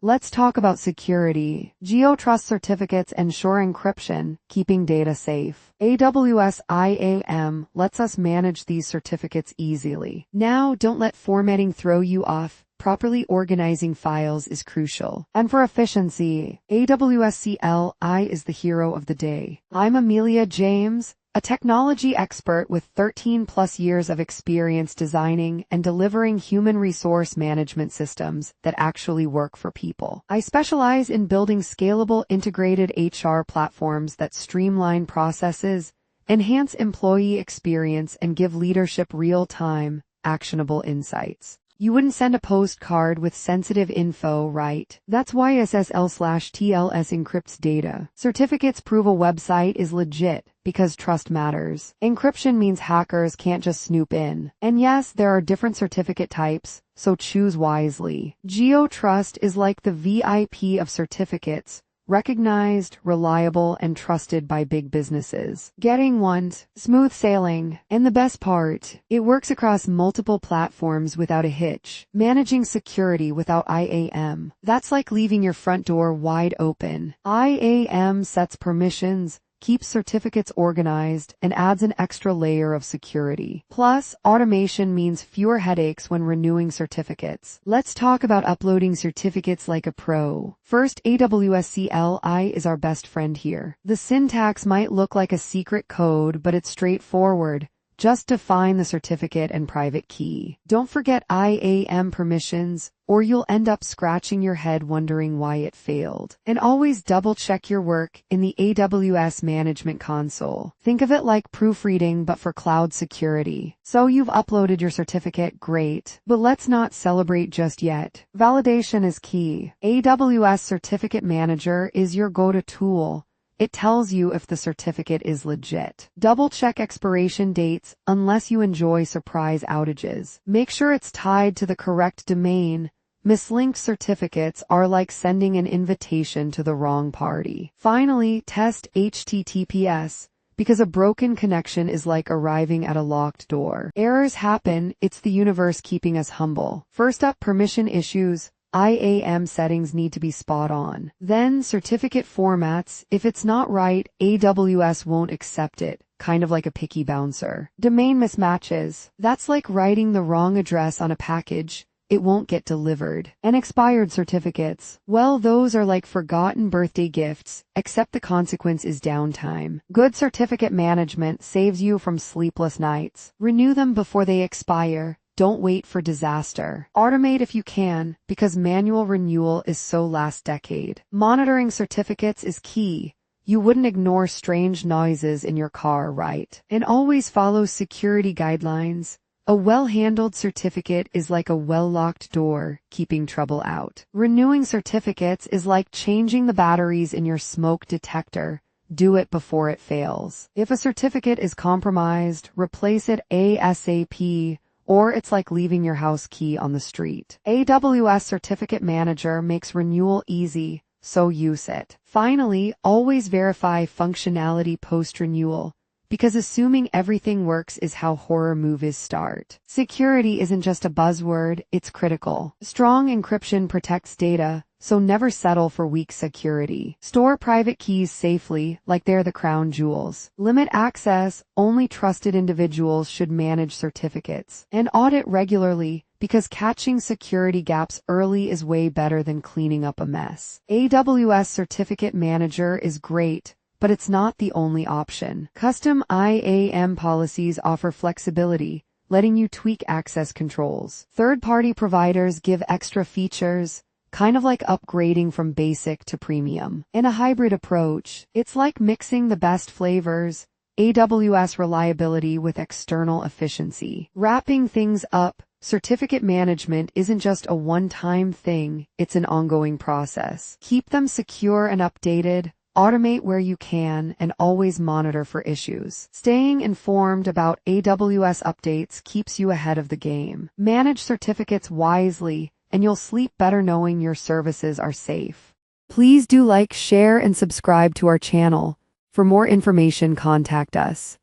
Let's talk about security. GeoTrust certificates ensure encryption, keeping data safe. AWS IAM lets us manage these certificates easily. Now, don't let formatting throw you off. Properly organizing files is crucial. And for efficiency, AWS CLI is the hero of the day. I'm Amelia James, a technology expert with 13 plus years of experience designing and delivering human resource management systems that actually work for people. I specialize in building scalable integrated HR platforms that streamline processes, enhance employee experience, and give leadership real-time, actionable insights. You wouldn't send a postcard with sensitive info, right? That's why SSL/TLS encrypts data. Certificates prove a website is legit because trust matters. Encryption means hackers can't just snoop in. And yes, there are different certificate types, so choose wisely. GeoTrust is like the VIP of certificates. Recognized, reliable, and trusted by big businesses. Getting one's smooth sailing. And the best part, it works across multiple platforms without a hitch. Managing security without IAM. That's like leaving your front door wide open. IAM sets permissions, keeps certificates organized, and adds an extra layer of security. Plus, automation means fewer headaches when renewing certificates. Let's talk about uploading certificates like a pro. First, AWS CLI is our best friend here. The syntax might look like a secret code, but it's straightforward. Just define the certificate and private key. Don't forget IAM permissions, or you'll end up scratching your head wondering why it failed. And always double-check your work in the AWS Management Console. Think of it like proofreading but for cloud security. So you've uploaded your certificate, great. But let's not celebrate just yet. Validation is key. AWS Certificate Manager is your go-to tool. It tells you if the certificate is legit. Double-check expiration dates unless you enjoy surprise outages. Make sure it's tied to the correct domain. Mislinked certificates are like sending an invitation to the wrong party. Finally, test HTTPS, because a broken connection is like arriving at a locked door. Errors happen, it's the universe keeping us humble. First up, permission issues. IAM settings need to be spot on. Then certificate formats. If it's not right, AWS won't accept it, kind of like a picky bouncer. Domain mismatches. That's like writing the wrong address on a package. It won't get delivered. And expired certificates. Well, those are like forgotten birthday gifts, except the consequence is downtime. Good certificate management saves you from sleepless nights. Renew them before they expire. Don't wait for disaster. Automate if you can, because manual renewal is so last decade. Monitoring certificates is key. You wouldn't ignore strange noises in your car, right? And always follow security guidelines. A well-handled certificate is like a well-locked door, keeping trouble out. Renewing certificates is like changing the batteries in your smoke detector. Do it before it fails. If a certificate is compromised, replace it ASAP. Or it's like leaving your house key on the street. AWS Certificate Manager makes renewal easy, so use it. Finally, always verify functionality post-renewal, because assuming everything works is how horror movies start. Security isn't just a buzzword, it's critical. Strong encryption protects data, so never settle for weak security. Store private keys safely, like they're the crown jewels. Limit access, only trusted individuals should manage certificates. And audit regularly, because catching security gaps early is way better than cleaning up a mess. AWS Certificate Manager is great, but it's not the only option. Custom IAM policies offer flexibility, letting you tweak access controls. Third-party providers give extra features, kind of like upgrading from basic to premium. In a hybrid approach, it's like mixing the best flavors, AWS reliability with external efficiency. Wrapping things up, certificate management isn't just a one-time thing, it's an ongoing process. Keep them secure and updated, automate where you can, and always monitor for issues. Staying informed about AWS updates keeps you ahead of the game. Manage certificates wisely, and you'll sleep better knowing your services are safe. Please do like, share, and subscribe to our channel. For more information, contact us.